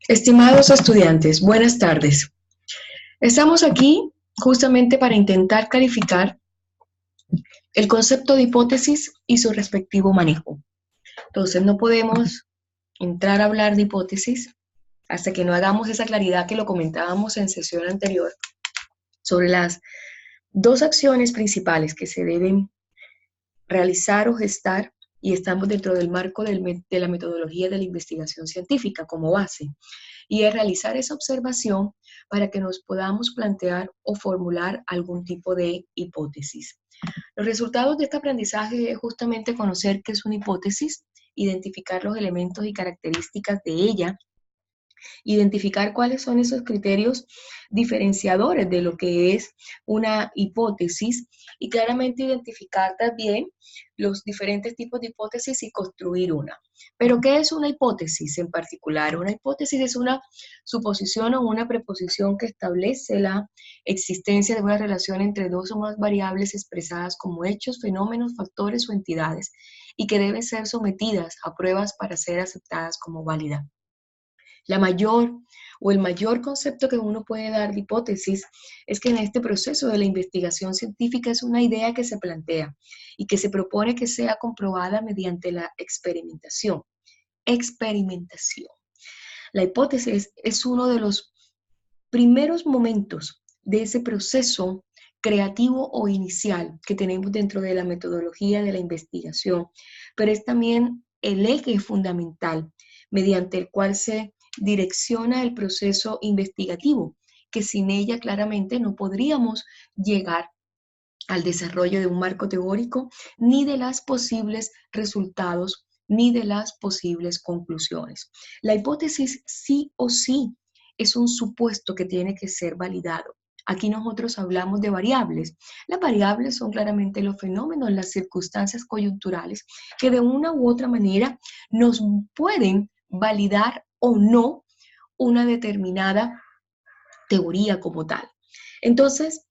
Estimados estudiantes, buenas tardes. Estamos aquí justamente para intentar clarificar el concepto de hipótesis y su respectivo manejo. Entonces, no podemos entrar a hablar de hipótesis hasta que no hagamos esa claridad que lo comentábamos en sesión anterior sobre las dos acciones principales que se deben realizar o gestar, y estamos dentro del marco de la metodología de la investigación científica como base, y es realizar esa observación para que nos podamos plantear o formular algún tipo de hipótesis. Los resultados de este aprendizaje es justamente conocer qué es una hipótesis, identificar los elementos y características de ella, identificar cuáles son esos criterios diferenciadores de lo que es una hipótesis y claramente identificar también los diferentes tipos de hipótesis y construir una. Pero, ¿qué es una hipótesis en particular? Una hipótesis es una suposición o una preposición que establece la existencia de una relación entre dos o más variables expresadas como hechos, fenómenos, factores o entidades y que deben ser sometidas a pruebas para ser aceptadas como válidas. La mayor o el mayor concepto que uno puede dar de hipótesis es que en este proceso de la investigación científica es una idea que se plantea y que se propone que sea comprobada mediante la experimentación. Experimentación. La hipótesis es uno de los primeros momentos de ese proceso creativo o inicial que tenemos dentro de la metodología de la investigación, pero es también el eje fundamental mediante el cual se direcciona el proceso investigativo, que sin ella claramente no podríamos llegar al desarrollo de un marco teórico, ni de los posibles resultados, ni de las posibles conclusiones. La hipótesis sí o sí es un supuesto que tiene que ser validado. Aquí nosotros hablamos de variables. Las variables son claramente los fenómenos, las circunstancias coyunturales que de una u otra manera nos pueden validar o no una determinada teoría como tal. Entonces,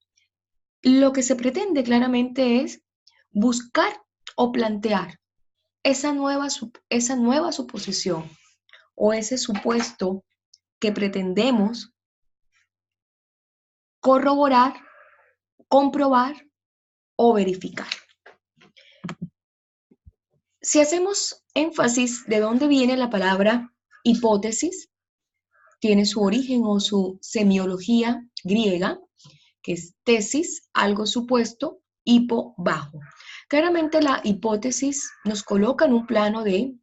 lo que se pretende claramente es buscar o plantear esa nueva suposición o ese supuesto que pretendemos corroborar, comprobar o verificar. Si hacemos énfasis de dónde viene la palabra hipótesis, tiene su origen o su semiología griega, que es tesis, algo supuesto, hipo, bajo. Claramente la hipótesis nos coloca en un plano de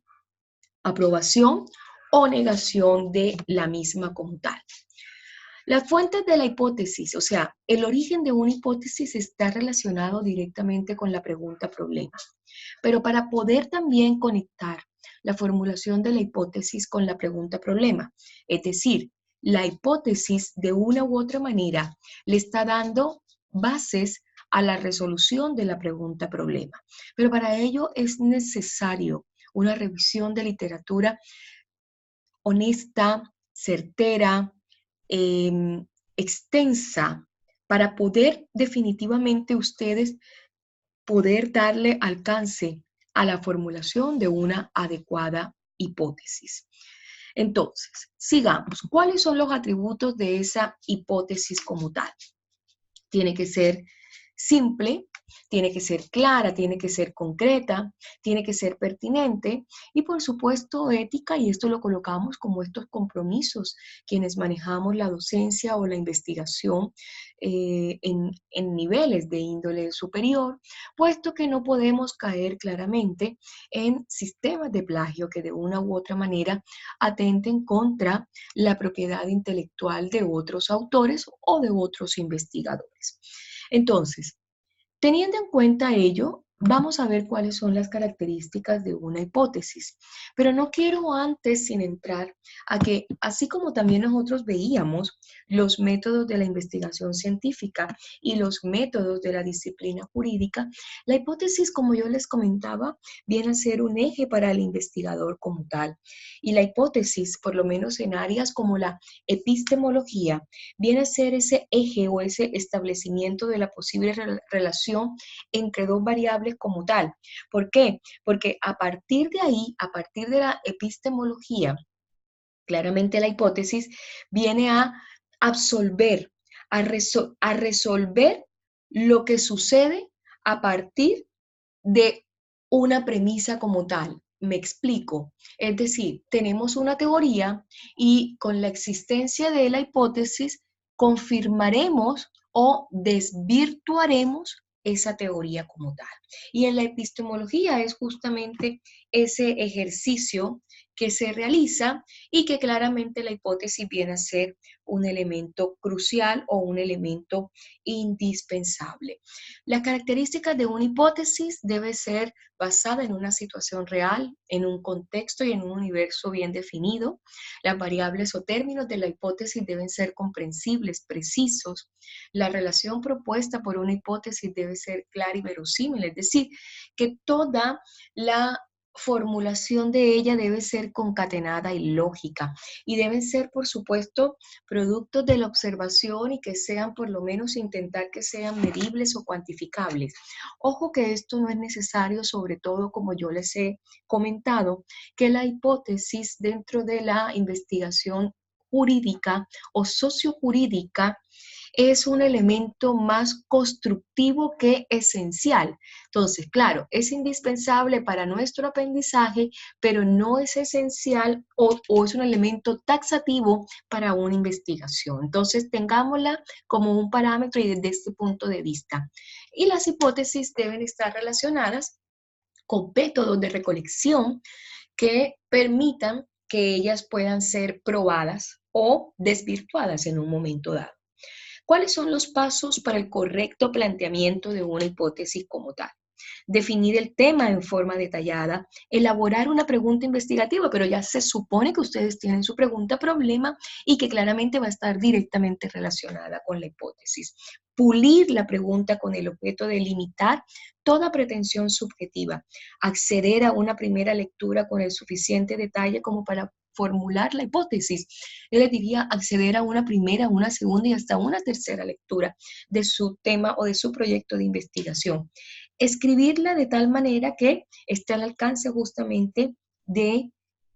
aprobación o negación de la misma como tal. Las fuentes de la hipótesis, o sea, el origen de una hipótesis está relacionado directamente con la pregunta problema. Pero para poder también conectar la formulación de la hipótesis con la pregunta problema, es decir, la hipótesis de una u otra manera le está dando bases a la resolución de la pregunta problema. Pero para ello es necesario una revisión de literatura honesta, certera, extensa, para poder definitivamente ustedes poder darle alcance a la formulación de una adecuada hipótesis. Entonces, sigamos. ¿Cuáles son los atributos de esa hipótesis como tal? Tiene que ser simple, tiene que ser clara, tiene que ser concreta, tiene que ser pertinente y por supuesto ética, y esto lo colocamos como estos compromisos quienes manejamos la docencia o la investigación en niveles de índole superior, puesto que no podemos caer claramente en sistemas de plagio que de una u otra manera atenten contra la propiedad intelectual de otros autores o de otros investigadores. Entonces, teniendo en cuenta ello, vamos a ver cuáles son las características de una hipótesis. Pero no quiero antes, sin entrar a que, así como también nosotros veíamos los métodos de la investigación científica y los métodos de la disciplina jurídica, la hipótesis, como yo les comentaba, viene a ser un eje para el investigador como tal. Y la hipótesis, por lo menos en áreas como la epistemología, viene a ser ese eje o ese establecimiento de la posible relación entre dos variables como tal. ¿Por qué? Porque a partir de ahí, a partir de la epistemología, Claramente la hipótesis viene a absolver, a resolver lo que sucede a partir de una premisa como tal. Me explico. Es decir, tenemos una teoría y con la existencia de la hipótesis confirmaremos o desvirtuaremos esa teoría como tal. Y en la epistemología es justamente ese ejercicio que se realiza y que claramente la hipótesis viene a ser un elemento crucial o un elemento indispensable. Las características de una hipótesis debe ser basada en una situación real, en un contexto y en un universo bien definido. Las variables o términos de la hipótesis deben ser comprensibles, precisos. La relación propuesta por una hipótesis debe ser clara y verosímil, es decir, que toda la formulación de ella debe ser concatenada y lógica y deben ser, por supuesto, productos de la observación y que sean, por lo menos, intentar que sean medibles o cuantificables. Ojo que esto no es necesario, sobre todo, como yo les he comentado, que la hipótesis dentro de la investigación jurídica o sociojurídica es un elemento más constructivo que esencial. Entonces, claro, es indispensable para nuestro aprendizaje, pero no es esencial o es un elemento taxativo para una investigación. Entonces, tengámosla como un parámetro y desde este punto de vista. Y las hipótesis deben estar relacionadas con métodos de recolección que permitan que ellas puedan ser probadas o desvirtuadas en un momento dado. ¿Cuáles son los pasos para el correcto planteamiento de una hipótesis como tal? Definir el tema en forma detallada, elaborar una pregunta investigativa, pero ya se supone que ustedes tienen su pregunta problema y que claramente va a estar directamente relacionada con la hipótesis. Pulir la pregunta con el objeto de limitar toda pretensión subjetiva, acceder a una primera lectura con el suficiente detalle como para formular la hipótesis. Yo les diría acceder a una primera, una segunda y hasta una tercera lectura de su tema o de su proyecto de investigación. Escribirla de tal manera que esté al alcance justamente de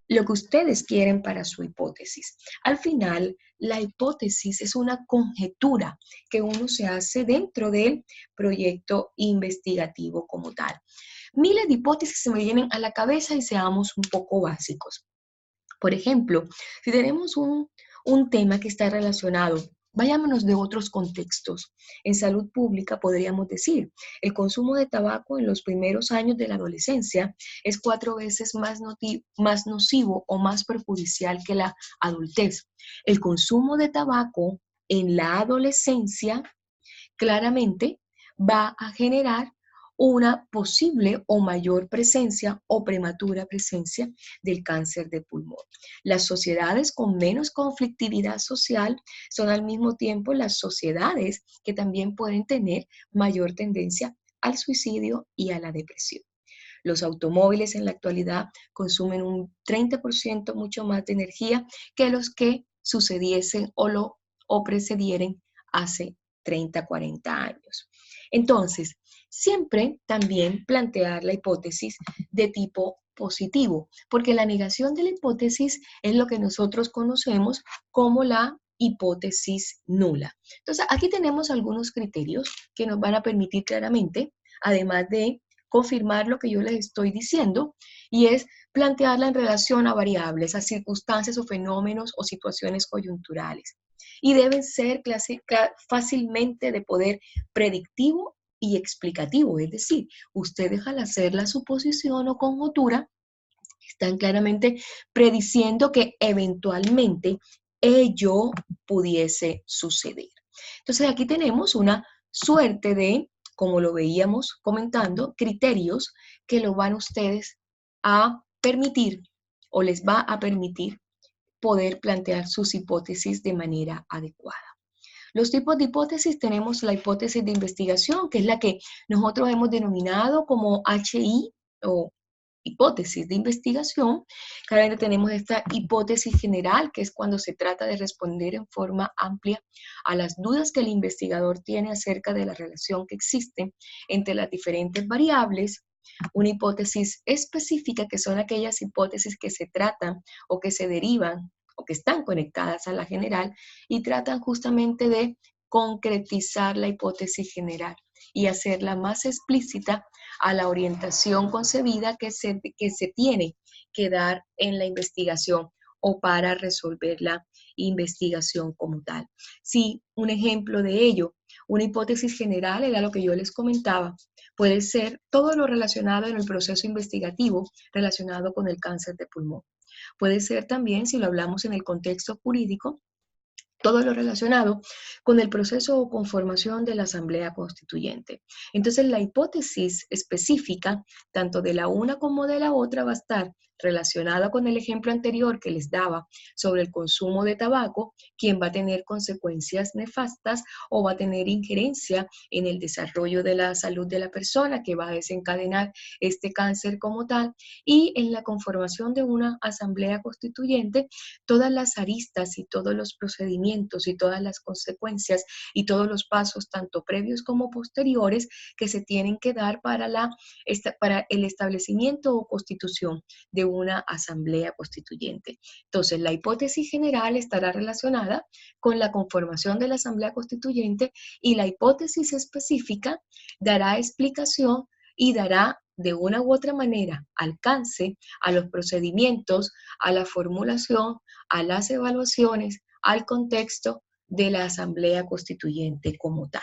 lo que ustedes quieren para su hipótesis. Al final, la hipótesis es una conjetura que uno se hace dentro del proyecto investigativo como tal. Miles de hipótesis se me vienen a la cabeza y seamos un poco básicos. Por ejemplo, si tenemos un tema que está relacionado, vayámonos de otros contextos. En salud pública podríamos decir, el consumo de tabaco en los primeros años de la adolescencia es 4 veces más nocivo o más perjudicial que la adultez. El consumo de tabaco en la adolescencia claramente va a generar una posible o mayor presencia o prematura presencia del cáncer de pulmón. Las sociedades con menos conflictividad social son al mismo tiempo las sociedades que también pueden tener mayor tendencia al suicidio y a la depresión. Los automóviles en la actualidad consumen un 30% mucho más de energía que los que sucediesen o precedieren hace 30, 40 años. Entonces, siempre también plantear la hipótesis de tipo positivo, porque la negación de la hipótesis es lo que nosotros conocemos como la hipótesis nula. Entonces, aquí tenemos algunos criterios que nos van a permitir claramente, además de confirmar lo que yo les estoy diciendo, y es plantearla en relación a variables, a circunstancias o fenómenos o situaciones coyunturales. Y deben ser fácilmente de poder predictivo y explicativo, es decir, ustedes al hacer la suposición o conjetura están claramente prediciendo que eventualmente ello pudiese suceder. Entonces aquí tenemos una suerte de, como lo veíamos comentando, criterios que lo van ustedes a permitir o les va a permitir poder plantear sus hipótesis de manera adecuada. Los tipos de hipótesis tenemos la hipótesis de investigación, que es la que nosotros hemos denominado como HI o hipótesis de investigación. Claramente tenemos esta hipótesis general, que es cuando se trata de responder en forma amplia a las dudas que el investigador tiene acerca de la relación que existe entre las diferentes variables. Una hipótesis específica, que son aquellas hipótesis que se tratan o que se derivan o que están conectadas a la general y tratan justamente de concretizar la hipótesis general y hacerla más explícita a la orientación concebida que se tiene que dar en la investigación o para resolver la investigación como tal. Sí, un ejemplo de ello, una hipótesis general era lo que yo les comentaba, puede ser todo lo relacionado en el proceso investigativo relacionado con el cáncer de pulmón. Puede ser también, si lo hablamos en el contexto jurídico, todo lo relacionado con el proceso o conformación de la Asamblea Constituyente. Entonces, la hipótesis específica, tanto de la una como de la otra, va a estar relacionada con el ejemplo anterior que les daba sobre el consumo de tabaco, quien va a tener consecuencias nefastas o va a tener injerencia en el desarrollo de la salud de la persona, que va a desencadenar este cáncer como tal, y en la conformación de una Asamblea Constituyente, todas las aristas y todos los procedimientos y todas las consecuencias y todos los pasos, tanto previos como posteriores, que se tienen que dar para el establecimiento o constitución de una asamblea constituyente. Entonces, la hipótesis general estará relacionada con la conformación de la asamblea constituyente y la hipótesis específica dará explicación y dará de una u otra manera alcance a los procedimientos, a la formulación, a las evaluaciones, al contexto de la Asamblea Constituyente como tal.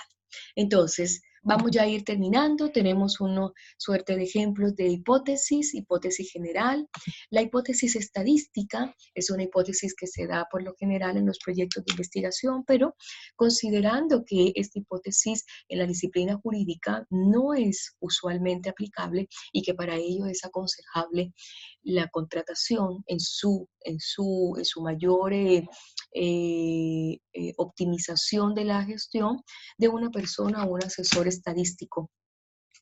Entonces, vamos ya a ir terminando. Tenemos una suerte de ejemplos de hipótesis general. La hipótesis estadística es una hipótesis que se da por lo general en los proyectos de investigación, pero considerando que esta hipótesis en la disciplina jurídica no es usualmente aplicable y que para ello es aconsejable la contratación en su mayor optimización de la gestión de una persona o un asesor estadístico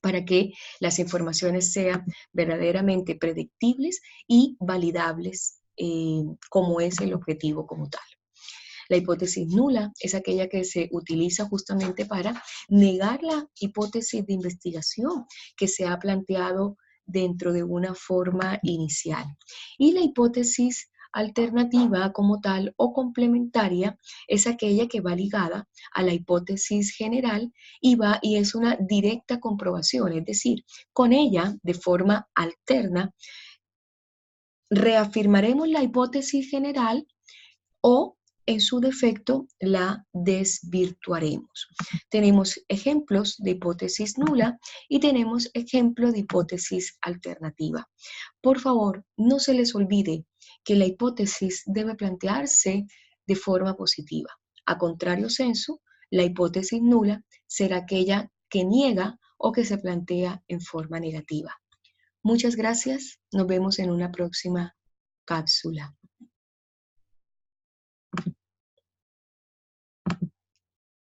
para que las informaciones sean verdaderamente predictibles y validables, como es el objetivo como tal. La hipótesis nula es aquella que se utiliza justamente para negar la hipótesis de investigación que se ha planteado dentro de una forma inicial. Y la hipótesis alternativa como tal o complementaria es aquella que va ligada a la hipótesis general y es una directa comprobación, es decir, con ella de forma alterna reafirmaremos la hipótesis general o en su defecto la desvirtuaremos. Tenemos ejemplos de hipótesis nula y tenemos ejemplo de hipótesis alternativa. Por favor, no se les olvide que la hipótesis debe plantearse de forma positiva. A contrario sensu, la hipótesis nula será aquella que niega o que se plantea en forma negativa. Muchas gracias. Nos vemos en una próxima cápsula.